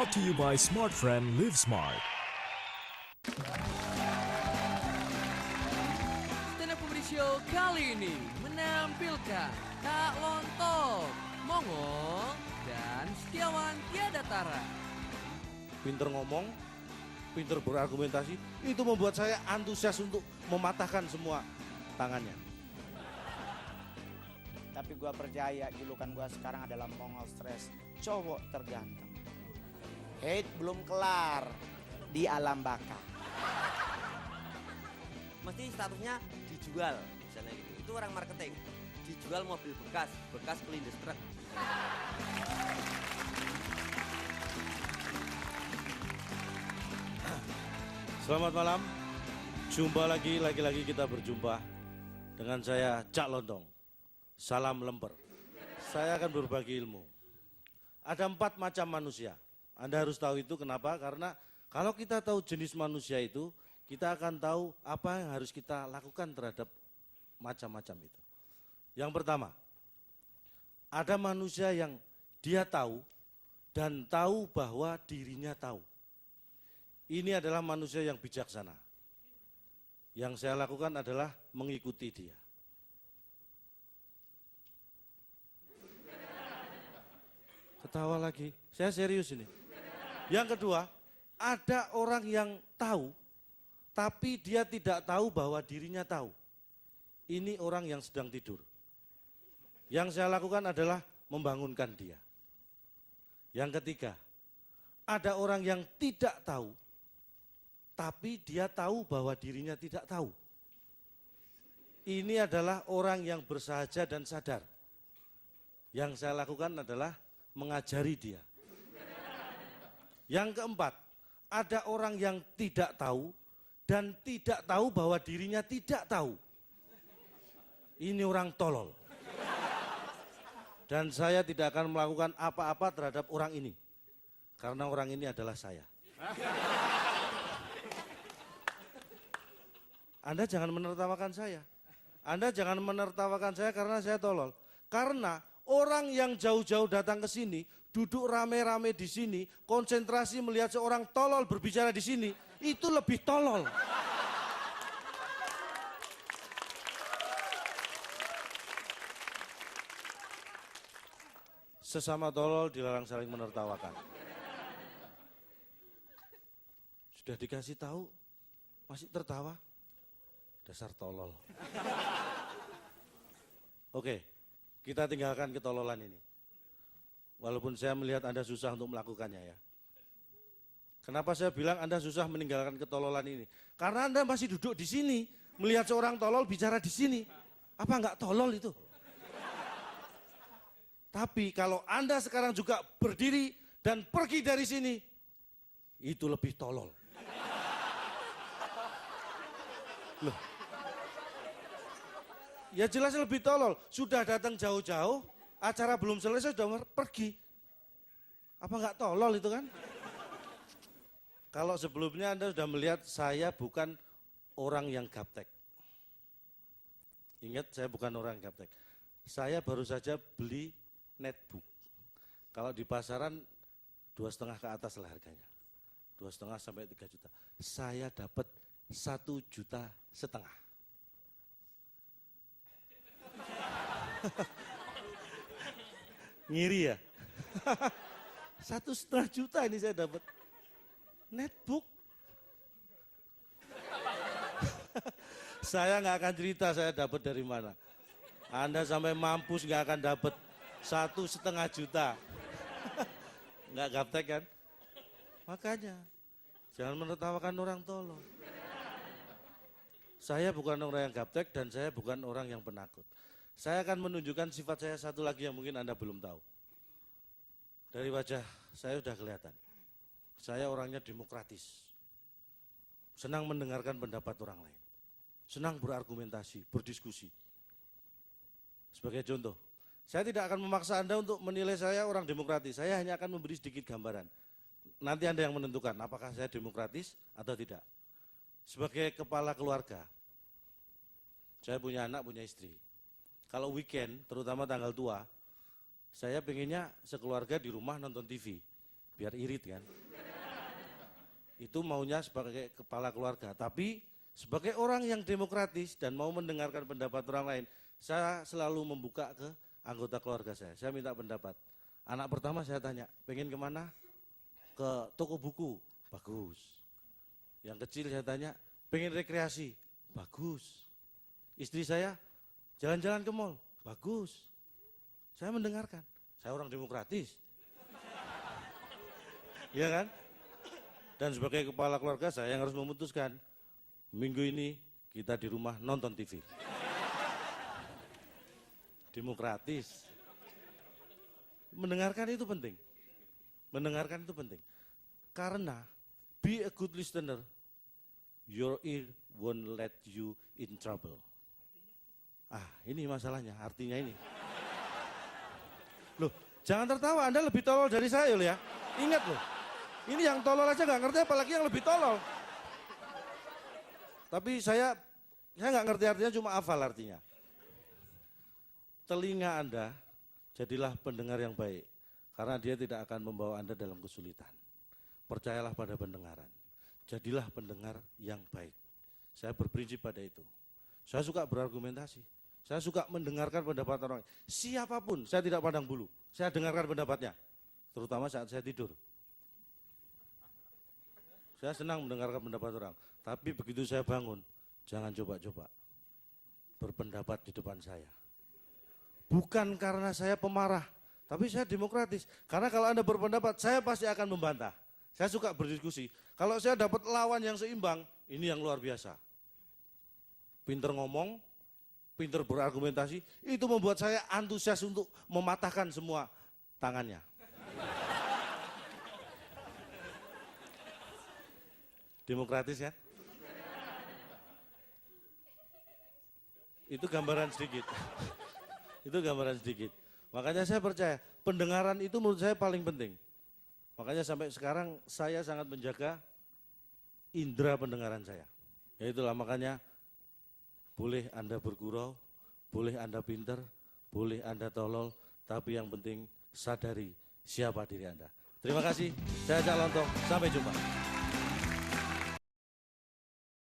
Brought to you by Smart Friend Live Smart. Stand Up Comedy Show kali ini menampilkan Kak Lontok, Mongol, dan Setiawan Tiada Tara. Pinter ngomong, pinter berargumentasi, itu membuat saya antusias untuk mematahkan semua tangannya. Tapi gua percaya julukan gua sekarang adalah Mongol Stres, cowok terganteng. Hate belum kelar di alam baka. Mesti statusnya dijual, misalnya gitu. Itu orang marketing. Dijual mobil bekas kelindes truk. Selamat malam, jumpa lagi kita berjumpa dengan saya Cak Lontong. Salam lemper. Saya akan berbagi ilmu. Ada 4 macam manusia. Anda harus tahu itu kenapa? Karena kalau kita tahu jenis manusia itu, kita akan tahu apa yang harus kita lakukan terhadap macam-macam itu. Yang pertama, ada manusia yang dia tahu dan tahu bahwa dirinya tahu. Ini adalah manusia yang bijaksana. Yang saya lakukan adalah mengikuti dia. Ketawa lagi, saya serius ini. Yang kedua, ada orang yang tahu, tapi dia tidak tahu bahwa dirinya tahu. Ini orang yang sedang tidur. Yang saya lakukan adalah membangunkan dia. Yang ketiga, ada orang yang tidak tahu, tapi dia tahu bahwa dirinya tidak tahu. Ini adalah orang yang bersahaja dan sadar. Yang saya lakukan adalah mengajari dia. Yang keempat, ada orang yang tidak tahu dan tidak tahu bahwa dirinya tidak tahu. Ini orang tolol. Dan saya tidak akan melakukan apa-apa terhadap orang ini. Karena orang ini adalah saya. Anda jangan menertawakan saya. Anda jangan menertawakan saya karena saya tolol. Karena orang yang jauh-jauh datang ke sini, duduk rame-rame di sini, konsentrasi melihat seorang tolol berbicara di sini, itu lebih tolol. Sesama tolol dilarang saling menertawakan. Sudah dikasih tahu, masih tertawa. Dasar tolol. Oke, kita tinggalkan ketololan ini. Walaupun saya melihat Anda susah untuk melakukannya ya. Kenapa saya bilang Anda susah meninggalkan ketololan ini? Karena Anda masih duduk di sini, melihat seorang tolol bicara di sini. Apa enggak tolol itu? Tapi kalau Anda sekarang juga berdiri dan pergi dari sini, itu lebih tolol. Loh. Ya jelas lebih tolol. Sudah datang jauh-jauh, acara belum selesai sudah pergi. Apa enggak tolol itu kan? Kalau sebelumnya Anda sudah melihat saya bukan orang yang gaptek. Ingat, saya bukan orang yang gaptek. Saya baru saja beli netbook. Kalau di pasaran 2,5 ke atas lah harganya. 2,5 sampai 3 juta. Saya dapat 1,5 juta. Ngiri ya? 1,5 juta ini saya dapat netbook. Saya nggak akan cerita saya dapat dari mana. Anda sampai mampus nggak akan dapat 1,5 juta. Nggak gaptek kan? Makanya jangan menertawakan orang tolol. Saya bukan orang yang gaptek dan saya bukan orang yang penakut. Saya akan menunjukkan sifat saya satu lagi yang mungkin Anda belum tahu. Dari wajah saya sudah kelihatan. Saya orangnya demokratis. Senang mendengarkan pendapat orang lain. Senang berargumentasi, berdiskusi. Sebagai contoh, saya tidak akan memaksa Anda untuk menilai saya orang demokratis. Saya hanya akan memberi sedikit gambaran. Nanti Anda yang menentukan apakah saya demokratis atau tidak. Sebagai kepala keluarga, saya punya anak, punya istri. Kalau weekend, terutama tanggal tua, saya pengennya sekeluarga di rumah nonton TV. biar irit kan. Itu maunya sebagai kepala keluarga. Tapi sebagai orang yang demokratis dan mau mendengarkan pendapat orang lain, saya selalu membuka ke anggota keluarga saya. Saya minta pendapat. Anak pertama saya tanya, pengen kemana? Ke toko buku, bagus. Yang kecil saya tanya, pengen rekreasi, bagus. Istri saya, jalan-jalan ke mall, bagus. Saya mendengarkan, saya orang demokratis. Ya kan? Dan sebagai kepala keluarga saya yang harus memutuskan, minggu ini kita di rumah nonton TV. Demokratis. Mendengarkan itu penting. Mendengarkan itu penting. Karena be a good listener, your ear won't let you in trouble. Ini masalahnya, artinya ini. Loh, jangan tertawa, Anda lebih tolol dari saya loh ya. Ingat loh, ini yang tolol aja nggak ngerti apalagi yang lebih tolol. Tapi saya nggak ngerti artinya, cuma hafal artinya. Telinga Anda jadilah pendengar yang baik, karena dia tidak akan membawa Anda dalam kesulitan. Percayalah pada pendengaran, jadilah pendengar yang baik. Saya berprinsip pada itu. Saya suka berargumentasi, saya suka mendengarkan pendapat orang. Siapapun, saya tidak pandang bulu, saya dengarkan pendapatnya, terutama saat saya tidur. Saya senang mendengarkan pendapat orang, tapi begitu saya bangun, jangan coba-coba berpendapat di depan saya. Bukan karena saya pemarah, tapi saya demokratis. Karena kalau Anda berpendapat, saya pasti akan membantah. Saya suka berdiskusi. Kalau saya dapat lawan yang seimbang, ini yang luar biasa. Pinter ngomong, pinter berargumentasi, itu membuat saya antusias untuk mematahkan semua tangannya. Demokratis kan? Itu gambaran sedikit. Itu gambaran sedikit. Makanya saya percaya pendengaran itu menurut saya paling penting. Makanya sampai sekarang saya sangat menjaga indera pendengaran saya. Ya itulah makanya boleh Anda bergurau, boleh Anda pinter, boleh Anda tolol, tapi yang penting sadari siapa diri Anda. Terima kasih, saya Cak Lontong, sampai jumpa.